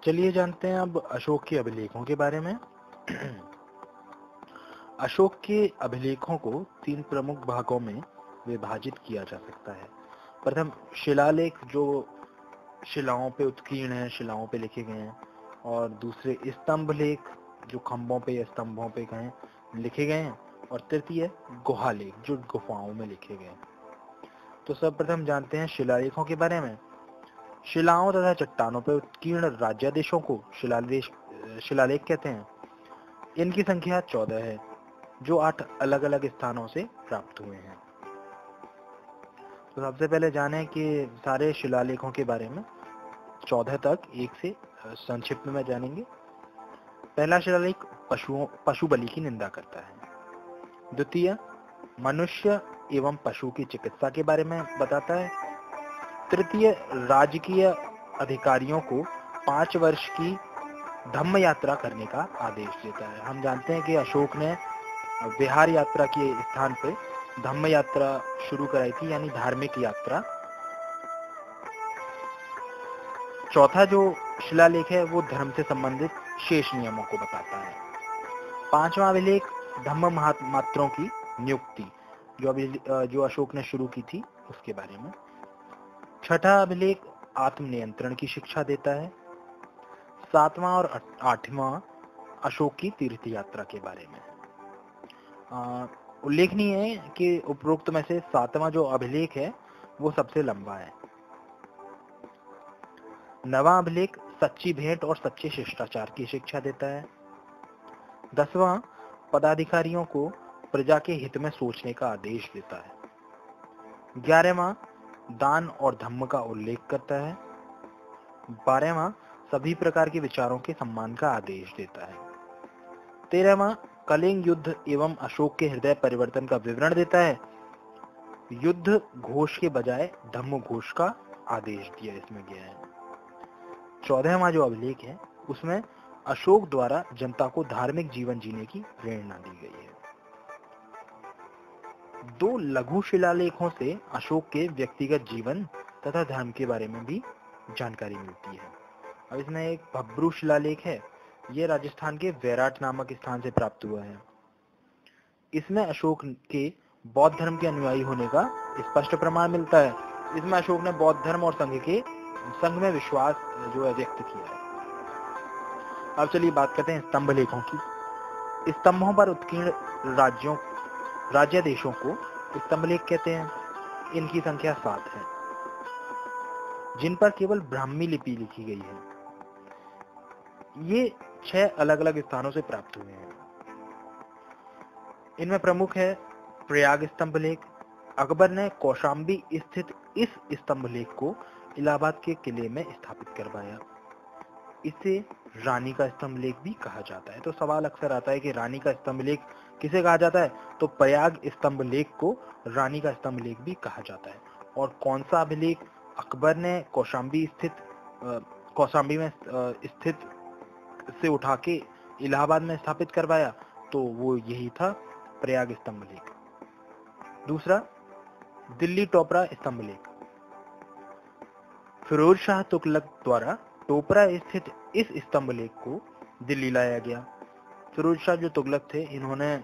चलिए जानते हैं अब अशोक के अभिलेखों के बारे में। अशोक के अभिलेखों को तीन प्रमुख भागों में विभाजित किया जा सकता है। प्रथम शिलालेख, जो शिलाओं पे उत्कीर्ण है, शिलाओं पे लिखे गए हैं, और दूसरे स्तंभ लेख, जो खंभों पे या स्तंभों पे गए लिखे गए हैं, और तृतीय गुहा लेख, जो गुफाओं में लिखे गए हैं। तो सर्वप्रथम जानते हैं शिलालेखों के बारे में। शिलाओं तथा चट्टानों पर उत्कीर्ण राज्यादेशों को शिलालेख कहते हैं। इनकी संख्या 14 है, जो 8 अलग अलग स्थानों से प्राप्त हुए हैं। तो सबसे पहले जाने कि सारे शिलालेखों के बारे में 14 तक एक से संक्षिप्त में जानेंगे। पहला शिलालेख पशु बलि की निंदा करता है। द्वितीय मनुष्य एवं पशु की चिकित्सा के बारे में बताता है। तृतीय राजकीय अधिकारियों को 5 वर्ष की धम्म यात्रा करने का आदेश देता है। हम जानते हैं कि अशोक ने विहार यात्रा के स्थान पे धम्म यात्रा शुरू कराई थी, यानी धार्मिक यात्रा। चौथा जो शिलालेख है वो धर्म से संबंधित शेष नियमों को बताता है। पांचवा अभिलेख धम्म मात्रों की नियुक्ति, जो अशोक ने शुरू की थी, उसके बारे में। छठा अभिलेख आत्मनियंत्रण की शिक्षा देता है। सातवां और आठवां अशोक की तीर्थ यात्रा के बारे में। उल्लेखनीय है कि उपरोक्त में से सातवां जो अभिलेख है वो सबसे लंबा है। नवां अभिलेख सच्ची भेंट और सच्चे शिष्टाचार की शिक्षा देता है। 10वां पदाधिकारियों को प्रजा के हित में सोचने का आदेश देता है। 11वां दान और धम्म का उल्लेख करता है। 12वां सभी प्रकार के विचारों के सम्मान का आदेश देता है। 13वां कलिंग युद्ध एवं अशोक के हृदय परिवर्तन का विवरण देता है। युद्ध घोष के बजाय धम्म घोष का आदेश दिया इसमें गया है। 14वां जो अभिलेख है उसमें अशोक द्वारा जनता को धार्मिक जीवन जीने की प्रेरणा दी गई है। 2 लघु शिलालेखों से अशोक के व्यक्तिगत जीवन तथा धर्म के बारे में भी जानकारी मिलती है। अब इसमें एक भब्रू शिलालेख है, यह राजस्थान के वैराट नामक स्थान से प्राप्त हुआ है। इसमें अशोक के बौद्ध धर्म के अनुयायी होने का स्पष्ट प्रमाण मिलता है। इसमें अशोक ने बौद्ध धर्म और संघ में विश्वास जो है व्यक्त किया है। अब चलिए बात करते हैं स्तंभ लेखों की। स्तंभों पर उत्कीर्ण राज्यादेशों को स्तंभ लेख कहते हैं। इनकी संख्या 7 है, जिन पर केवल ब्राह्मी लिपि लिखी गई है। ये 6 अलग अलग स्थानों से प्राप्त हुए हैं। इनमें प्रमुख है प्रयाग स्तंभ लेख। अकबर ने कौशाम्बी स्थित इस स्तंभ लेख को इलाहाबाद के किले में स्थापित करवाया। इसे रानी का स्तंभ लेख भी कहा जाता है। तो सवाल अक्सर आता है कि रानी का स्तंभ लेख किसे कहा जाता है, तो प्रयाग स्तंभ लेख को रानी का स्तंभ लेख भी कहा जाता है। और कौन सा अभिलेख अकबर ने कौशाम्बी में स्थित से उठा के इलाहाबाद में स्थापित करवाया, तो वो यही था प्रयाग स्तंभ लेख। दूसरा दिल्ली टोपरा स्तंभ लेख। फिरोज शाह तुगलक द्वारा टोपरा स्थित इस स्तंभ लेख को दिल्ली लाया गया। फिरोज शाह जो तुगलक थे, इन्होंने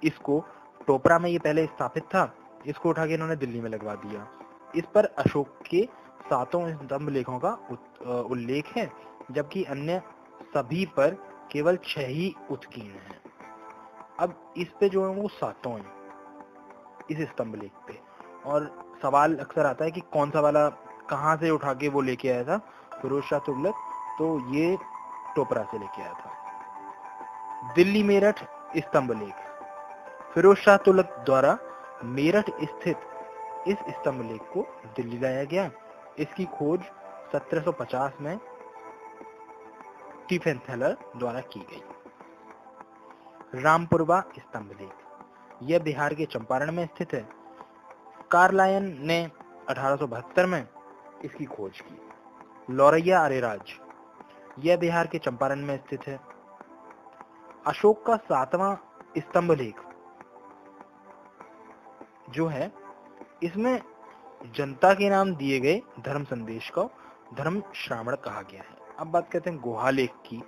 इसको टोपरा में ये पहले स्थापित था, इसको उठा के इन्होंने दिल्ली में लगवा दिया। इस पर अशोक के 7 स्तंभ लेखों का उल्लेख है, जबकि अन्य सभी पर केवल 6 ही उत्कीर्ण हैं। अब इस पे जो है वो 7 हैं इस स्तंभ लेख पे। और सवाल अक्सर आता है कि कौन सा वाला कहाँ से उठा के वो लेके आया था फिरोज शाह तुगलक, तो ये टोपरा से लेके आया था। दिल्ली मेरठ स्तंभ लेख। फिरोज शाह तुगलक द्वारा मेरठ स्थित इस स्तंभ लेख को दिल्ली लाया गया। इसकी खोज 1750 में स्टीफन थेलर द्वारा की गई। रामपुरवा स्तंभ लेख। यह बिहार के चंपारण में स्थित है। कार्लायन ने 1872 में इसकी खोज की। लौरैया अरेराज, यह बिहार के चंपारण में स्थित है। अशोक का 7वां स्तंभ लेख जो है, इसमें जनता के नाम दिए गए धर्म संदेश को धर्म श्रावण कहा गया है। अब बात करते हैं गुहालेख की।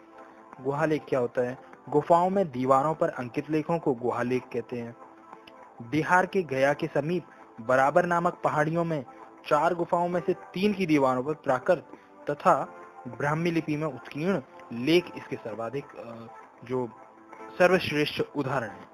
गुहालेख क्या होता है? गुफाओं में दीवारों पर अंकित लेखों को गुहालेख कहते हैं। बिहार के गया के समीप बराबर नामक पहाड़ियों में 4 गुफाओं में से 3 की दीवारों पर प्राकृत तथा ब्राह्मी लिपि में उत्कीर्ण लेख इसके सर्वाधिक जो सर्वश्रेष्ठ उदाहरण है।